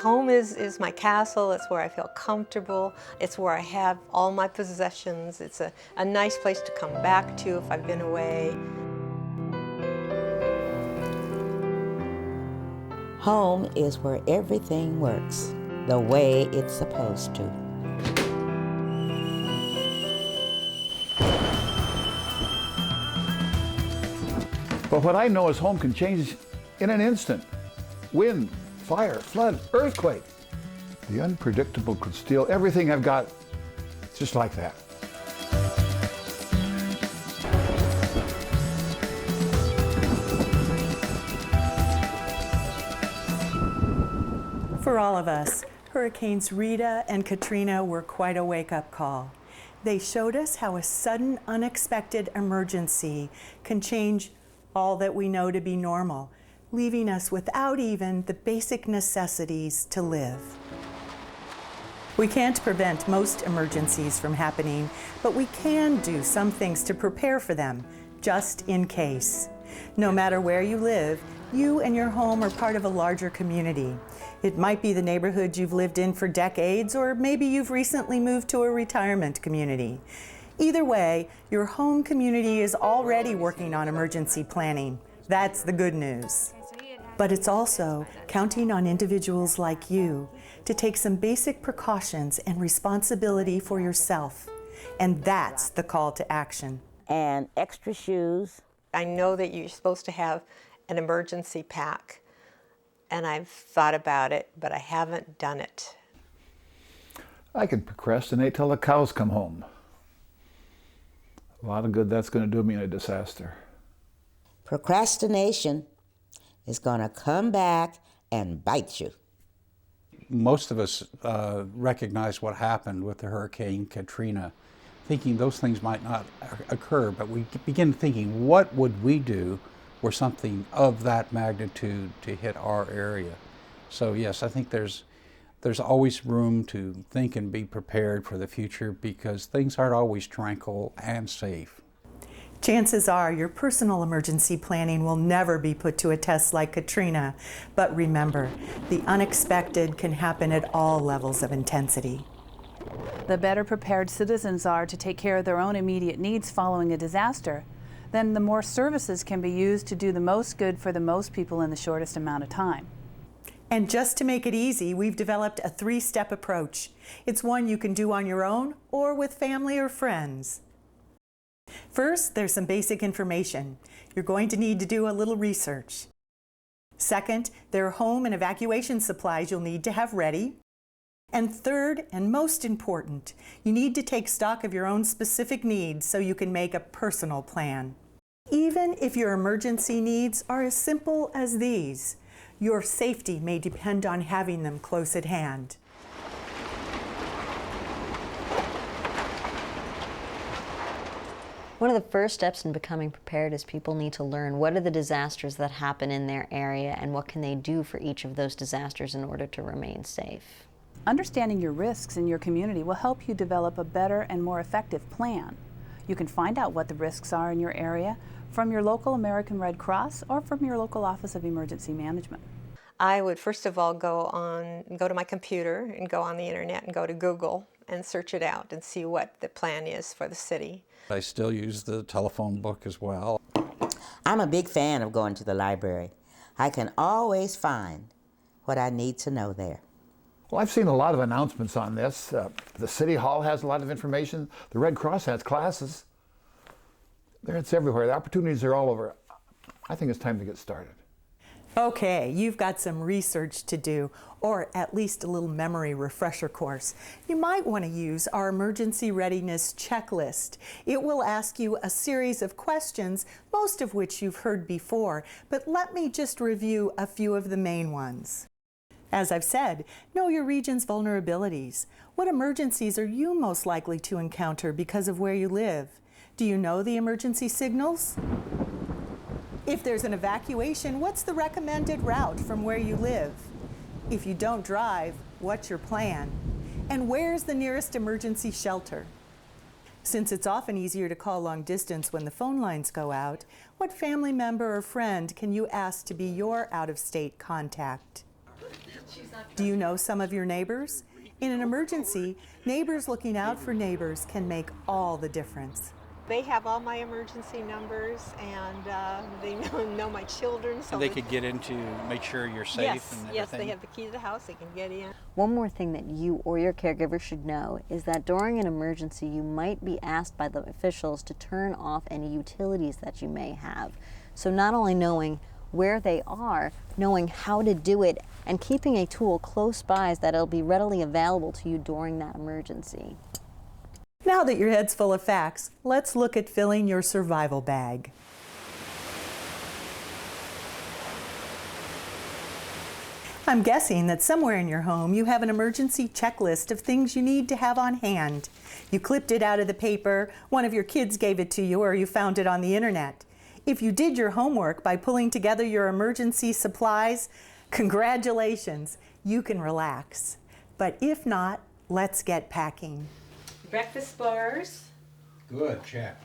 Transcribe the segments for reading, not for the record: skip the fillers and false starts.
Home is my castle. It's where I feel comfortable. It's where I have all my possessions. It's a nice place to come back to if I've been away. Home is where everything works the way it's supposed to. But what I know is home can change in an instant. Wind, fire, flood, earthquake. The unpredictable could steal everything I've got, just like that. For all of us, Hurricanes Rita and Katrina were quite a wake-up call. They showed us how a sudden, unexpected emergency can change all that we know to be normal, leaving us without even the basic necessities to live. We can't prevent most emergencies from happening, but we can do some things to prepare for them, just in case. No matter where you live, you and your home are part of a larger community. It might be the neighborhood you've lived in for decades, or maybe you've recently moved to a retirement community. Either way, your home community is already working on emergency planning. That's the good news. But it's also counting on individuals like you to take some basic precautions and responsibility for yourself. And that's the call to action. And extra shoes. I know that you're supposed to have an emergency pack, and I've thought about it, but I haven't done it. I can procrastinate till the cows come home. A lot of good that's going to do me in a disaster. Procrastination is going to come back and bite you. Most of us recognize what happened with the Hurricane Katrina, thinking those things might not occur, but we begin thinking, what would we do were something of that magnitude to hit our area? So yes, I think there's always room to think and be prepared for the future, because things aren't always tranquil and safe. Chances are your personal emergency planning will never be put to a test like Katrina, but remember, the unexpected can happen at all levels of intensity. The better prepared citizens are to take care of their own immediate needs following a disaster, then the more services can be used to do the most good for the most people in the shortest amount of time. And just to make it easy, we've developed a 3-step approach. It's one you can do on your own or with family or friends. First, there's some basic information. You're going to need to do a little research. Second, there are home and evacuation supplies you'll need to have ready. And third, and most important, you need to take stock of your own specific needs so you can make a personal plan. Even if your emergency needs are as simple as these, your safety may depend on having them close at hand. One of the first steps in becoming prepared is people need to learn what are the disasters that happen in their area and what can they do for each of those disasters in order to remain safe. Understanding your risks in your community will help you develop a better and more effective plan. You can find out what the risks are in your area from your local American Red Cross or from your local Office of Emergency Management. I would first of all go to my computer and go on the internet and go to Google and search it out and see what the plan is for the city. I still use the telephone book as well. I'm a big fan of going to the library. I can always find what I need to know there. Well, I've seen a lot of announcements on this. The City Hall has a lot of information. The Red Cross has classes. It's everywhere. The opportunities are all over. I think it's time to get started. Okay, you've got some research to do, or at least a little memory refresher course. You might want to use our emergency readiness checklist. It will ask you a series of questions, most of which you've heard before, but let me just review a few of the main ones. As I've said, know your region's vulnerabilities. What emergencies are you most likely to encounter because of where you live? Do you know the emergency signals? If there's an evacuation, what's the recommended route from where you live? If you don't drive, what's your plan? And where's the nearest emergency shelter? Since it's often easier to call long distance when the phone lines go out, what family member or friend can you ask to be your out-of-state contact? Do you know some of your neighbors? In an emergency, neighbors looking out for neighbors can make all the difference. They have all my emergency numbers, and they know my children. So And they could get in to make sure you're safe yes, and everything? yes, they have the key to the house. They can get in. One more thing that you or your caregiver should know is that during an emergency, you might be asked by the officials to turn off any utilities that you may have. So not only knowing where they are, knowing how to do it, and keeping a tool close by so that it'll be readily available to you during that emergency. Now that your head's full of facts, let's look at filling your survival bag. I'm guessing that somewhere in your home you have an emergency checklist of things you need to have on hand. You clipped it out of the paper, one of your kids gave it to you, or you found it on the internet. If you did your homework by pulling together your emergency supplies, congratulations, you can relax. But if not, let's get packing. Breakfast bars, Good, check.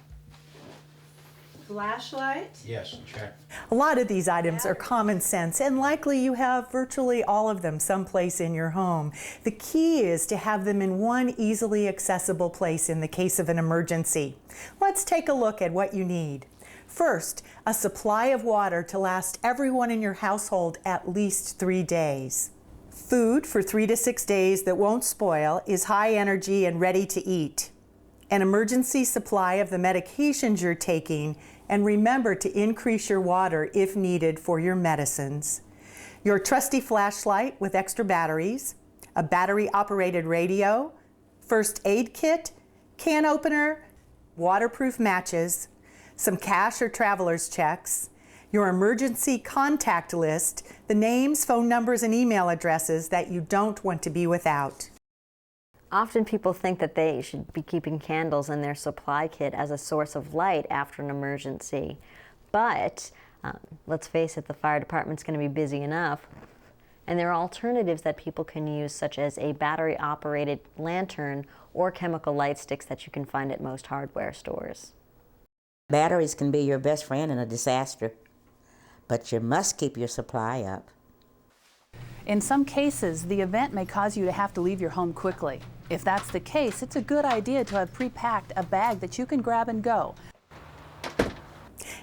flashlight. Yes, check. A lot of these items are common sense, and likely you have virtually all of them someplace in your home. The key is to have them in one easily accessible place in the case of an emergency. Let's take a look at what you need. First, a supply of water to last everyone in your household at least 3 days. Food for 3 to 6 days that won't spoil, is high energy and ready to eat. An emergency supply of the medications you're taking, and remember to increase your water if needed for your medicines. Your trusty flashlight with extra batteries, a battery-operated radio, first aid kit, can opener, waterproof matches, some cash or traveler's checks, your emergency contact list, the names, phone numbers, and email addresses that you don't want to be without. Often people think that they should be keeping candles in their supply kit as a source of light after an emergency. But let's face it, the fire department's going to be busy enough. And there are alternatives that people can use, such as a battery-operated lantern or chemical light sticks that you can find at most hardware stores. Batteries can be your best friend in a disaster, but you must keep your supply up. In some cases, the event may cause you to have to leave your home quickly. If that's the case, it's a good idea to have pre-packed a bag that you can grab and go.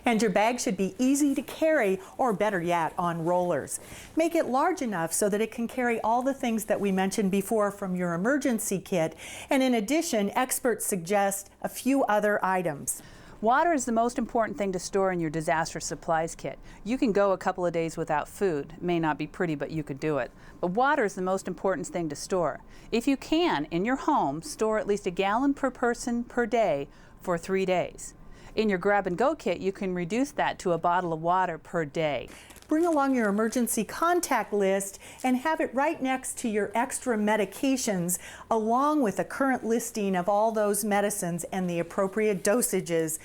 And your bag should be easy to carry, or better yet, on rollers. Make it large enough so that it can carry all the things that we mentioned before from your emergency kit. And in addition, experts suggest a few other items. Water is the most important thing to store in your disaster supplies kit. You can go a couple of days without food. It may not be pretty, but you could do it. But water is the most important thing to store. If you can, in your home, store at least 1 gallon per person per day for 3 days. In your grab-and-go kit, you can reduce that to a bottle of water per day. Bring along your emergency contact list and have it right next to your extra medications, along with a current listing of all those medicines and the appropriate dosages.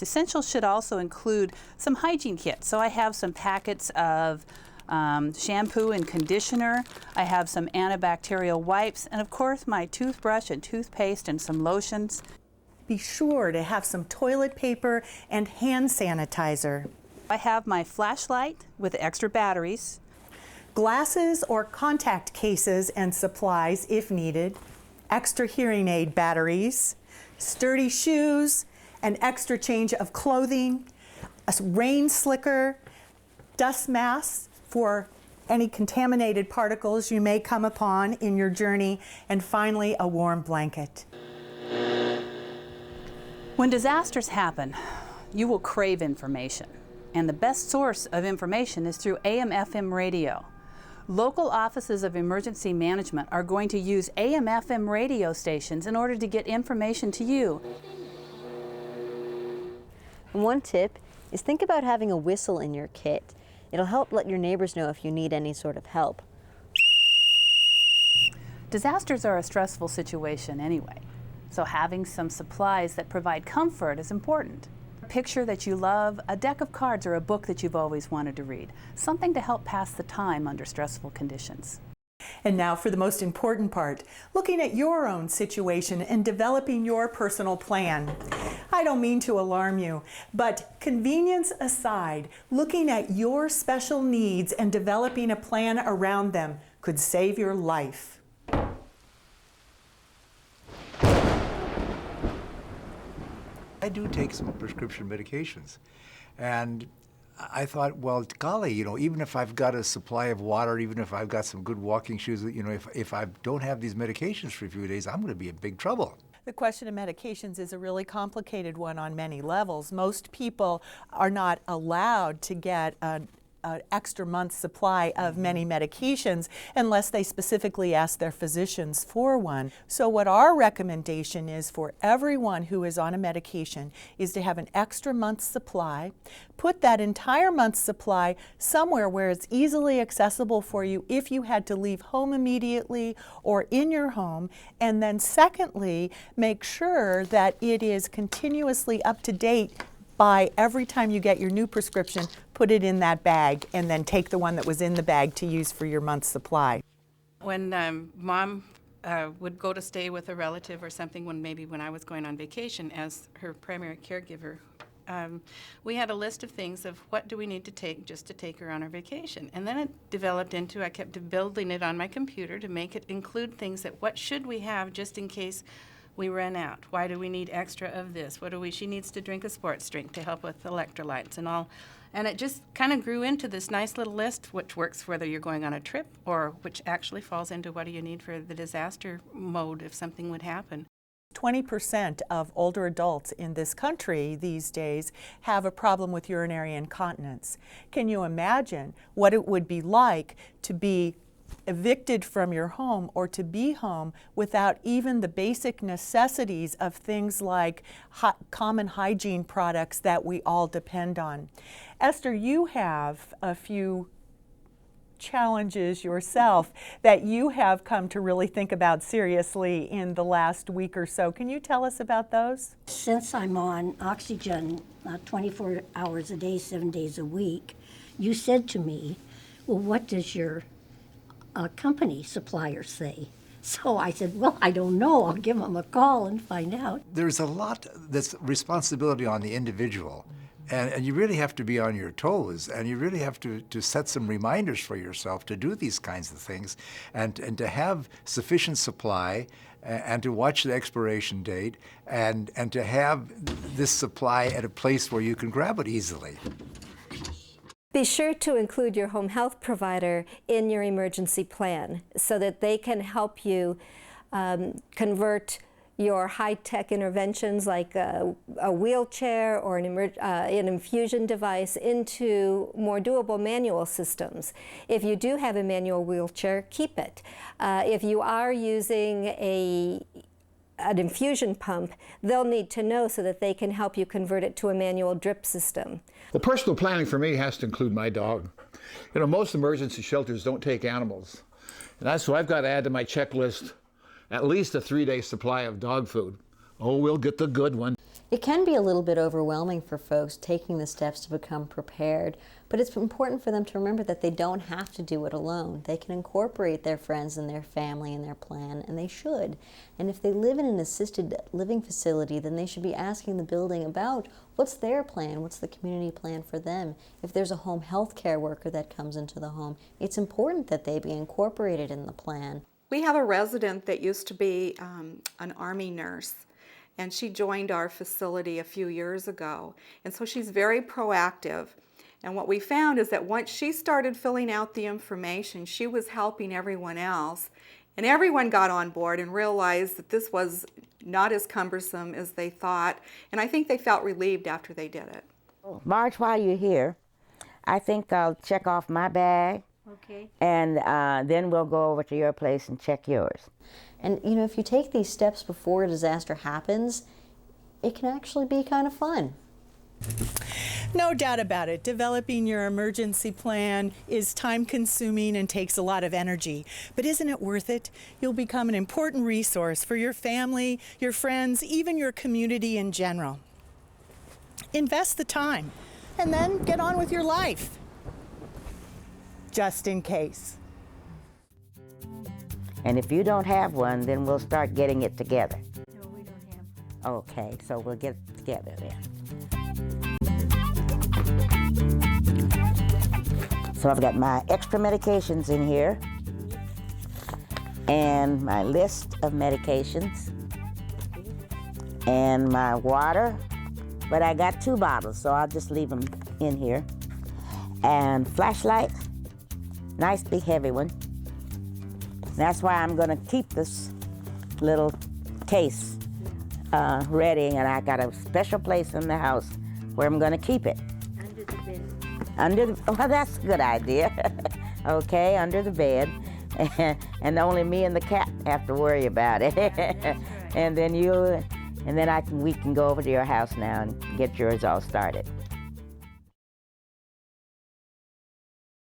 Essentials should also include some hygiene kits. So I have some packets of shampoo and conditioner. I have some antibacterial wipes, and of course my toothbrush and toothpaste and some lotions. Be sure to have some toilet paper and hand sanitizer. I have my flashlight with extra batteries. Glasses or contact cases and supplies if needed. Extra hearing aid batteries. Sturdy shoes. An extra change of clothing. A rain slicker. Dust masks for any contaminated particles you may come upon in your journey. And finally, a warm blanket. When disasters happen, you will crave information. And the best source of information is through AM/FM radio. Local offices of emergency management are going to use AM/FM radio stations in order to get information to you. One tip is think about having a whistle in your kit. It'll help let your neighbors know if you need any sort of help. Disasters are a stressful situation anyway, so having some supplies that provide comfort is important. A picture that you love, a deck of cards, or a book that you've always wanted to read. Something to help pass the time under stressful conditions. And now for the most important part, looking at your own situation and developing your personal plan. I don't mean to alarm you, but convenience aside, looking at your special needs and developing a plan around them could save your life. I do take some prescription medications, and I thought, well, golly, even if I've got a supply of water, even if I've got some good walking shoes, if I don't have these medications for a few days, I'm going to be in big trouble. The question of medications is a really complicated one on many levels. Most people are not allowed to get an extra month's supply of many medications unless they specifically ask their physicians for one. So what our recommendation is for everyone who is on a medication is to have an extra month's supply, put that entire month's supply somewhere where it's easily accessible for you if you had to leave home immediately or in your home, and then secondly, make sure that it is continuously up to date by every time you get your new prescription, put it in that bag and then take the one that was in the bag to use for your month's supply. When Mom would go to stay with a relative or something, when I was going on vacation as her primary caregiver, we had a list of things of what do we need to take just to take her on our vacation. And then it developed into, I kept building it on my computer to make it include things that what should we have just in case we ran out. Why do we need extra of this? She needs to drink a sports drink to help with electrolytes and all. And it just kind of grew into this nice little list, which works whether you're going on a trip or which actually falls into what do you need for the disaster mode if something would happen. 20% of older adults in this country these days have a problem with urinary incontinence. Can you imagine what it would be like to be evicted from your home or to be home without even the basic necessities of things like common hygiene products that we all depend on? Esther, you have a few challenges yourself that you have come to really think about seriously in the last week or so. Can you tell us about those? Since I'm on oxygen 24 hours a day, 7 days a week, you said to me, well, what does your company supplier say? So I said, well, I don't know. I'll give them a call and find out. There's a lot that's responsibility on the individual, and you really have to be on your toes, and you really have to set some reminders for yourself to do these kinds of things, and to have sufficient supply, and to watch the expiration date, and to have this supply at a place where you can grab it easily. Be sure to include your home health provider in your emergency plan so that they can help you convert your high-tech interventions like a wheelchair or an infusion device into more doable manual systems. If you do have a manual wheelchair, keep it. If you are using an infusion pump, they'll need to know so that they can help you convert it to a manual drip system. The personal planning for me has to include my dog. Most emergency shelters don't take animals. And that's why I've got to add to my checklist at least a 3-day supply of dog food. Oh, we'll get the good one. It can be a little bit overwhelming for folks taking the steps to become prepared, but it's important for them to remember that they don't have to do it alone. They can incorporate their friends and their family in their plan, and they should. And if they live in an assisted living facility, then they should be asking the building about what's their plan, what's the community plan for them. If there's a home health care worker that comes into the home, it's important that they be incorporated in the plan. We have a resident that used to be an Army nurse, and she joined our facility a few years ago. And so she's very proactive. And what we found is that once she started filling out the information, she was helping everyone else. And everyone got on board and realized that this was not as cumbersome as they thought. And I think they felt relieved after they did it. Marge, while you're here, I think I'll check off my bag. Okay. And then we'll go over to your place and check yours. And if you take these steps before a disaster happens, it can actually be kind of fun. No doubt about it. Developing your emergency plan is time-consuming and takes a lot of energy. But isn't it worth it? You'll become an important resource for your family, your friends, even your community in general. Invest the time, and then get on with your life. Just in case. And if you don't have one, then we'll start getting it together. No, we don't have. Okay, so we'll get it together then. So I've got my extra medications in here and my list of medications and my water, but I got 2 bottles, so I'll just leave them in here. And flashlight, nice big heavy one. That's why I'm gonna keep this little case ready, and I got a special place in the house where I'm gonna keep it. Under the bed. Well, that's a good idea. Okay, under the bed. And only me and the cat have to worry about it. And then we can go over to your house now and get yours all started.